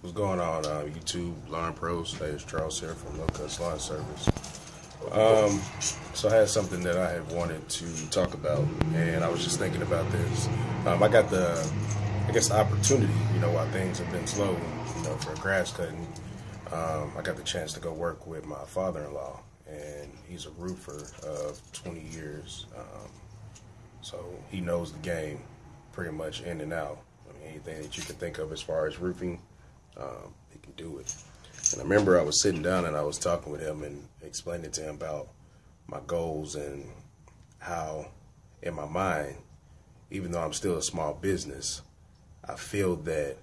What's going on, YouTube Lawn Pros? Today is Charles here from No Cuts Lawn Service. So I had something that I had wanted to talk about, and I was just thinking about this. I got the opportunity, while things have been slow, for grass cutting. I got the chance to go work with my father-in-law, and he's a roofer of 20 years. So he knows the game pretty much in and out. I mean, anything that you can think of as far as roofing, he can do it. And I remember I was sitting down and I was talking with him and explaining to him about my goals and how, in my mind, even though I'm still a small business, I feel that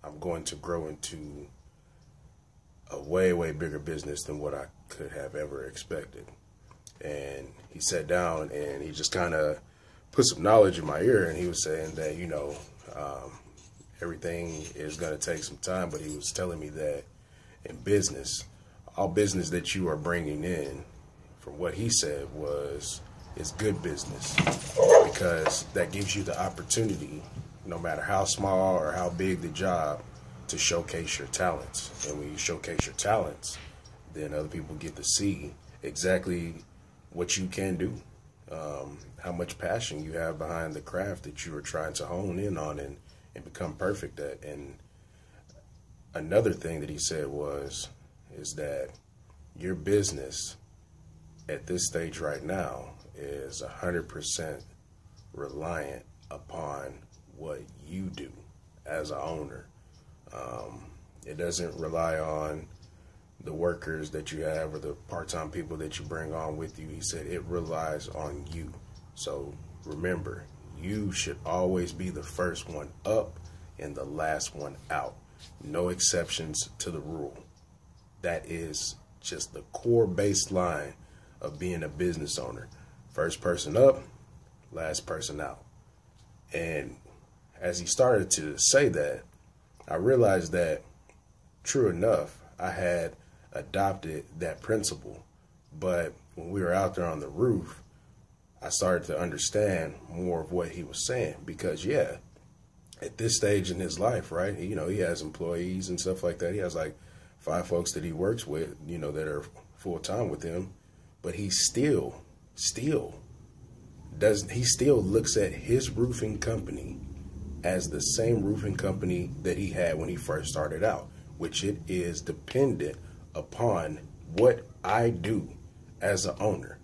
I'm going to grow into a way, way bigger business than what I could have ever expected. And he sat down and he just kind of put some knowledge in my ear, and he was saying that, everything is going to take some time, but he was telling me that in business, all business that you are bringing in, from what he said, is good business, because that gives you the opportunity, no matter how small or how big the job, to showcase your talents. And when you showcase your talents, then other people get to see exactly what you can do, how much passion you have behind the craft that you are trying to hone in on and become perfect at. And another thing that he said is that your business at this stage right now is 100% reliant upon what you do as an owner. It doesn't rely on the workers that you have or the part-time people that you bring on with you. He said it relies on you. So remember, you should always be the first one up and the last one out. No exceptions to the rule. That is just the core baseline of being a business owner. First person up, last person out. And as he started to say that, I realized that, true enough, I had adopted that principle. But when we were out there on the roof, I started to understand more of what he was saying, because at this stage in his life, right, he has employees and stuff like that. He has like 5 folks that he works with, that are full time with him, but he still looks at his roofing company as the same roofing company that he had when he first started out, which it is dependent upon what I do as an owner.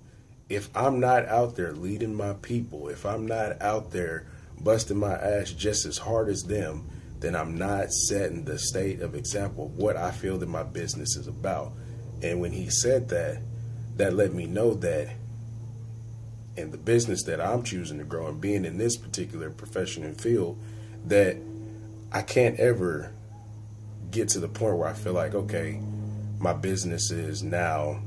If I'm not out there leading my people, if I'm not out there busting my ass just as hard as them, then I'm not setting the state of example of what I feel that my business is about. And when he said that, that let me know that in the business that I'm choosing to grow and being in this particular profession and field, that I can't ever get to the point where I feel like, okay, my business is now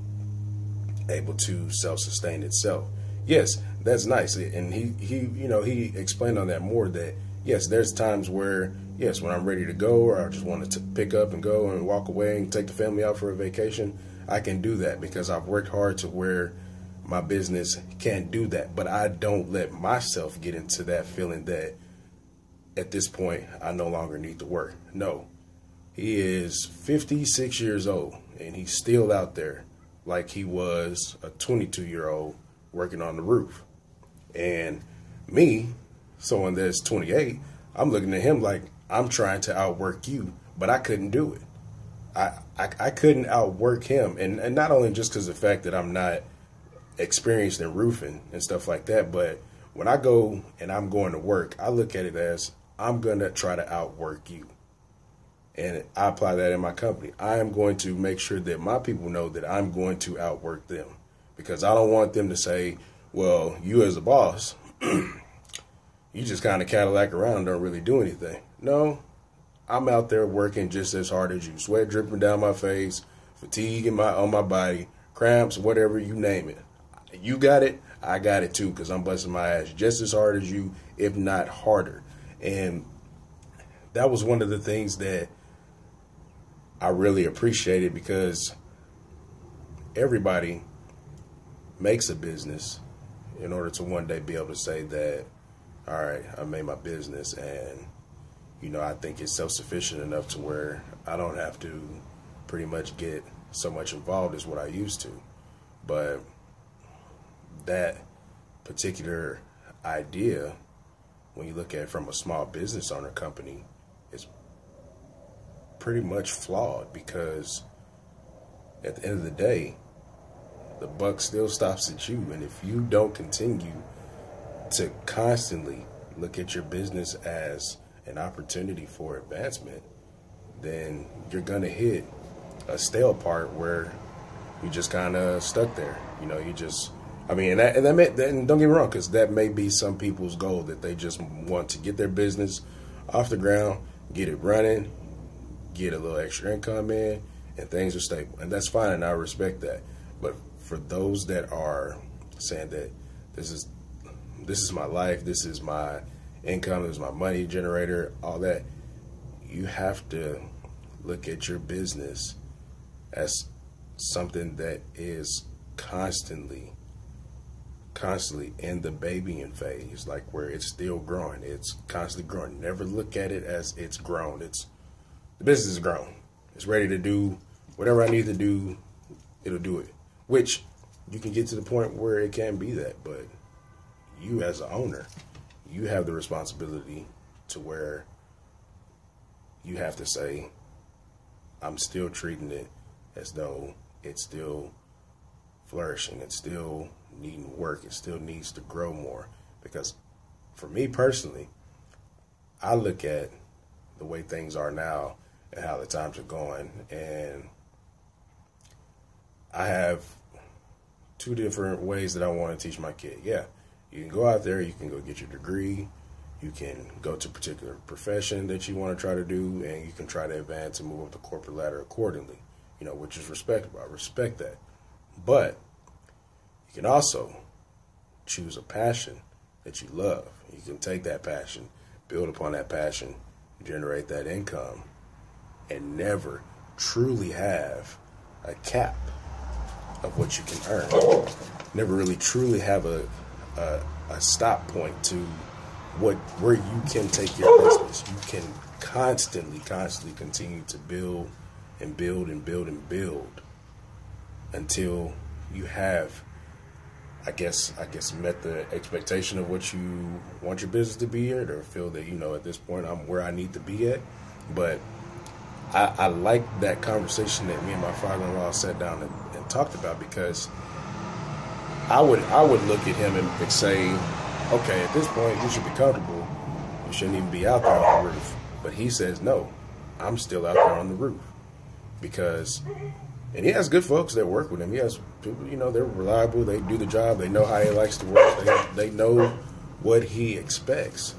able to self-sustain itself. Yes, that's nice. And he explained on that more, that yes, there's times where, yes, when I'm ready to go, or I just want to pick up and go and walk away and take the family out for a vacation, I can do that because I've worked hard to where my business can do that. But I don't let myself get into that feeling that at this point I no longer need to work. No, he is 56 years old and he's still out there like he was a 22-year-old working on the roof. And me, someone that's 28, I'm looking at him like I'm trying to outwork you, but I couldn't do it. I couldn't outwork him. And not only just because of the fact that I'm not experienced in roofing and stuff like that, but when I go and I'm going to work, I look at it as I'm going to try to outwork you. And I apply that in my company. I am going to make sure that my people know that I'm going to outwork them, because I don't want them to say, well, you as a boss, you just kind of Cadillac around and don't really do anything. No, I'm out there working just as hard as you. Sweat dripping down my face, fatigue on my body, cramps, whatever, you name it. You got it, I got it too, because I'm busting my ass just as hard as you, if not harder. And that was one of the things that I really appreciated, because everybody makes a business in order to one day be able to say that, all right, I made my business and, I think it's self-sufficient enough to where I don't have to pretty much get so much involved as what I used to. But that particular idea, when you look at it from a small business owner company, is pretty much flawed, because at the end of the day, the buck still stops at you. And if you don't continue to constantly look at your business as an opportunity for advancement, then you're going to hit a stale part where you just kind of stuck there. You just, and don't get me wrong, because that may be some people's goal, that they just want to get their business off the ground, get it running, get a little extra income in, and things are stable. And that's fine, and I respect that. But for those that are saying that this is my life, this is my income, this is my money generator, all that, you have to look at your business as something that is constantly in the babying phase, like where it's still growing. It's constantly growing. Never look at it as it's grown. The business is grown. It's ready to do whatever I need to do. It'll do it. Which you can get to the point where it can be that, but you as an owner, you have the responsibility to where you have to say, I'm still treating it as though it's still flourishing. It's still needing work. It still needs to grow more. Because for me personally, I look at the way things are now and how the times are going, and I have two different ways that I want to teach my kid. Yeah, you can go out there, you can go get your degree, you can go to a particular profession that you want to try to do, and you can try to advance and move up the corporate ladder accordingly, which is respectable. I respect that. But you can also choose a passion that you love. You can take that passion, build upon that passion, generate that income, and never truly have a cap of what you can earn. Never really truly have a stop point to where you can take your business. You can constantly continue to build and build and build and build until you have, I guess met the expectation of what you want your business to be at, or feel that, at this point I'm where I need to be at. But I like that conversation that me and my father-in-law sat down and talked about, because I would look at him and say, okay, at this point you should be comfortable. You shouldn't even be out there on the roof. But he says, no, I'm still out there on the roof. And he has good folks that work with him. He has people, they're reliable. They do the job. They know how he likes to work. They know what he expects.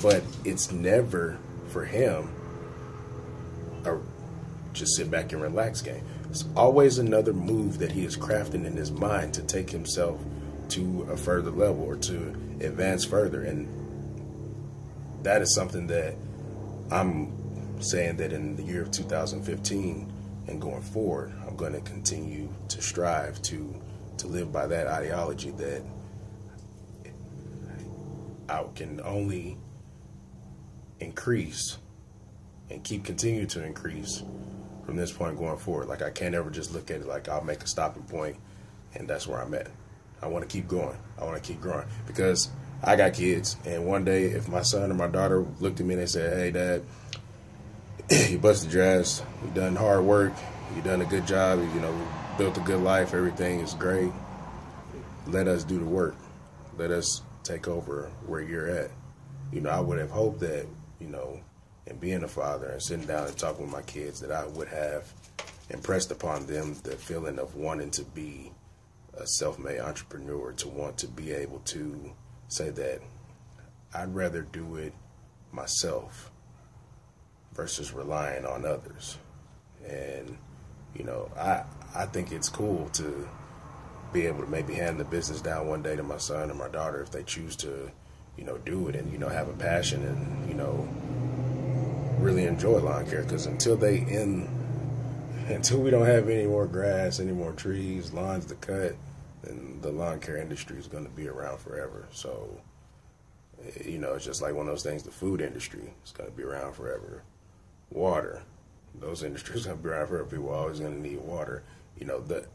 But it's never for him a just sit back and relax game. It's always another move that he is crafting in his mind to take himself to a further level or to advance further. And that is something that I'm saying that in the year of 2015 and going forward, I'm going to continue to strive to live by that ideology, that I can only increase and continue to increase from this point going forward. Like, I can't ever just look at it like I'll make a stopping point and that's where I'm at. I want to keep going. I want to keep growing, because I got kids, and one day if my son or my daughter looked at me and they said, hey, Dad, you busted your ass, you done hard work, you done a good job, built a good life, everything is great, let us do the work. Let us take over where you're at. I would have hoped that, and being a father and sitting down and talking with my kids, that I would have impressed upon them the feeling of wanting to be a self-made entrepreneur, to want to be able to say that I'd rather do it myself versus relying on others. And, I think it's cool to be able to maybe hand the business down one day to my son or my daughter if they choose to, do it and, have a passion and, really enjoy lawn care. Because until we don't have any more grass, any more trees, lawns to cut, then the lawn care industry is going to be around forever. So You know, it's just like one of those things. The food industry is going to be around forever. Water, those industries are going to be around forever. People are always going to need water. You know, the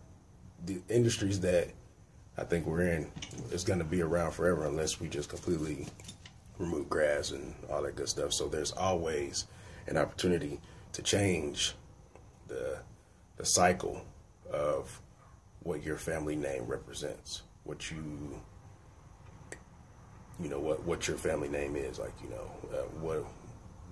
industries that I think we're in is going to be around forever unless we just completely remove grass and all that good stuff. So there's always an opportunity to change the cycle of what your family name represents, what what your family name is, like,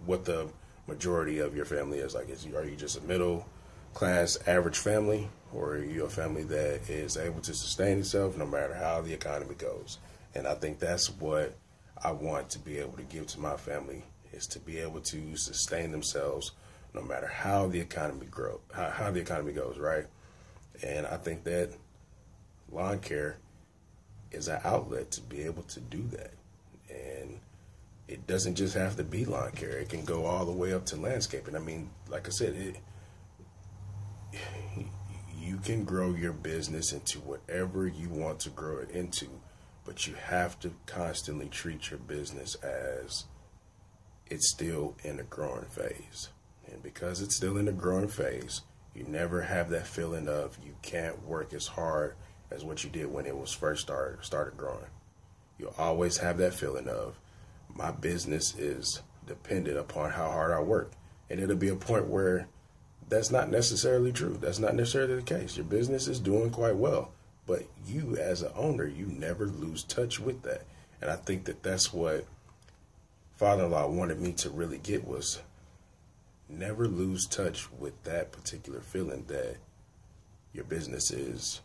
what the majority of your family is. Like, are you just a middle class average family, or are you a family that is able to sustain itself no matter how the economy goes? And I think that's what I want to be able to give to my family, is to be able to sustain themselves no matter how the economy how the economy goes, right? And I think that lawn care is an outlet to be able to do that. And it doesn't just have to be lawn care. It can go all the way up to landscaping. I mean, like I said, you can grow your business into whatever you want to grow it into, but you have to constantly treat your business as it's still in a growing phase. And because it's still in a growing phase, you never have that feeling of you can't work as hard as what you did when it was first started growing. You'll always have that feeling of, my business is dependent upon how hard I work. And it'll be a point where that's not necessarily true. That's not necessarily the case. Your business is doing quite well, but you as an owner, you never lose touch with that. And I think that that's what father-in-law wanted me to really get, was never lose touch with that particular feeling that your business is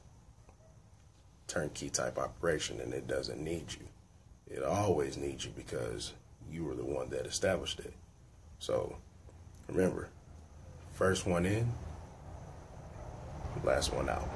turnkey type operation and it doesn't need you. It always needs you because you were the one that established it. So remember, first one in, last one out.